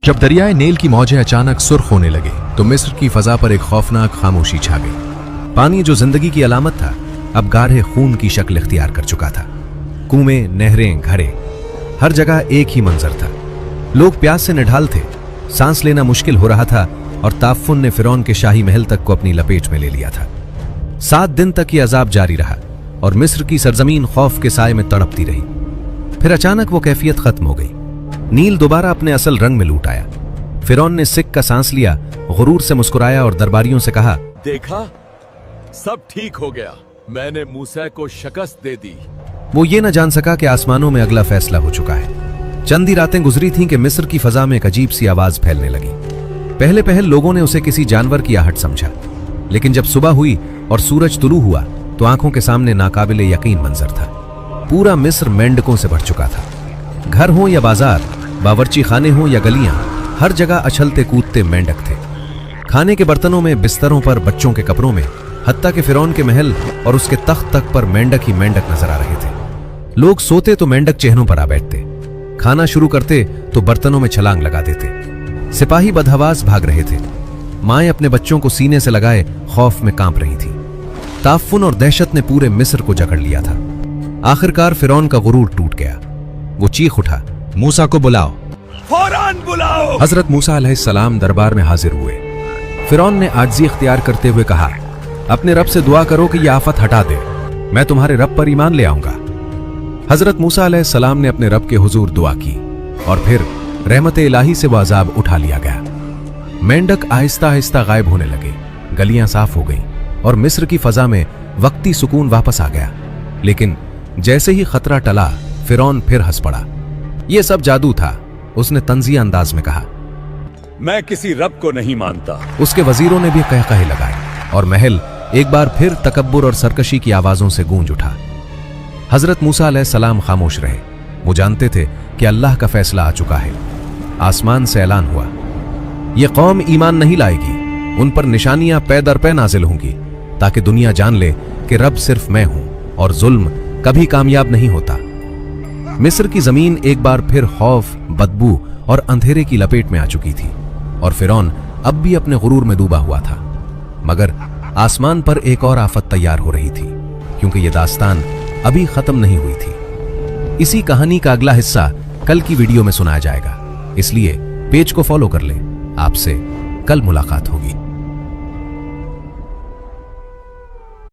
जब दरियाए नील की मौजें अचानक सुर्ख होने लगे तो मिस्र की फजा पर एक खौफनाक खामोशी छा गई। पानी जो जिंदगी की अलामत था अब गाढ़े खून की शक्ल इख्तियार कर चुका था। कुएं, नहरें, घरें, हर जगह एक ही मंजर था। लोग प्यास से निढाल थे, सांस लेना मुश्किल हो रहा था और ताफुन ने फिरौन के शाही महल तक को अपनी लपेट में ले लिया था। 7 दिन तक ये अजाब जारी रहा और मिस्र की सरजमीन खौफ के साए में तड़पती रही। फिर अचानक वो कैफियत खत्म हो गई। नील दोबारा अपने असल रंग में लूट आया। फिरौन ने सिक का सांस लिया, गुरूर से मुस्कुराया और दरबारियों से कहा, देखा, सब ठीक हो गया, मैंने मूसा को शिकस्त दे दी। वो ये न जान सका कि आसमानों में अगला फैसला हो चुका है। चंद ही रातें गुजरी थीं कि मिस्र की फजा में एक अजीब सी आवाज फैलने लगी। पहले पहल लोगों ने उसे किसी जानवर की आहट समझा, लेकिन जब सुबह हुई और सूरज तुलू हुआ तो आंखों के सामने नाकाबिले यकीन मंजर था। पूरा मिस्र मेंढकों से भर चुका था। घर हो या बाजार, बावर्ची खाने हो या गलियां, हर जगह अछलते कूदते मेंढक थे। खाने के बर्तनों में, बिस्तरों पर, बच्चों के कपड़ों में, हत्ता के फिरौन के महल और उसके तख्त तक पर मेंढक ही मेंढक नजर आ रहे थे। लोग सोते तो मेंढक चेहरों पर आ बैठते, खाना शुरू करते तो बर्तनों में छलांग लगा देते। सिपाही बदहवास भाग रहे थे। माएं अपने बच्चों को सीने से लगाए खौफ में कांप रही थी। ताफुन और दहशत ने पूरे मिस्र को जकड़ लिया था। आखिरकार फिरौन का गुरूर टूट गया। वो चीख उठा, मूसा को बुलाओ, फौरन बुलाओ। हजरत मूसा अलैहिस्सलाम दरबार में हाजिर हुए। फिरौन ने आजिज़ी इख्तियार करते हुए कहा, अपने रब से दुआ करो कि यह आफत हटा दे, मैं तुम्हारे रब पर ईमान ले आऊंगा। हजरत मूसा अलैहिस्सलाम ने अपने रब के हुजूर दुआ की और फिर रहमत इलाही से वह अजाब उठा लिया गया। मेंढक आहिस्ता आहिस्ता गायब होने लगे, गलियां साफ हो गईं और मिस्र की फजा में वक्ती सुकून वापस आ गया। लेकिन जैसे ही खतरा टला, फिरौन फिर हंस पड़ा। यह सब जादू था, उसने तंजिया अंदाज में कहा। मैं किसी रब को नहीं मानता। उसके वजीरों ने भी कहकहे लगाए और महल एक बार फिर तकब्बुर और सरकशी की आवाजों से गूंज उठा। हजरत मूसा अलैहिस्सलाम खामोश रहे। वो जानते थे कि अल्लाह का फैसला आ चुका है। आसमान से ऐलान हुआ, यह कौम ईमान नहीं लाएगी, उन पर निशानियां पै दर पै नाजिल होंगी ताकि दुनिया जान ले कि रब सिर्फ मैं हूं और जुल्म कभी कामयाब नहीं होता। मिस्र की जमीन एक बार फिर खौफ, बदबू और अंधेरे की लपेट में आ चुकी थी और फिरौन अब भी अपने गुरूर में डूबा हुआ था। मगर आसमान पर एक और आफत तैयार हो रही थी, क्योंकि यह दास्तान अभी खत्म नहीं हुई थी। इसी कहानी का अगला हिस्सा कल की वीडियो में सुनाया जाएगा, इसलिए पेज को फॉलो कर लें। आपसे कल मुलाकात होगी।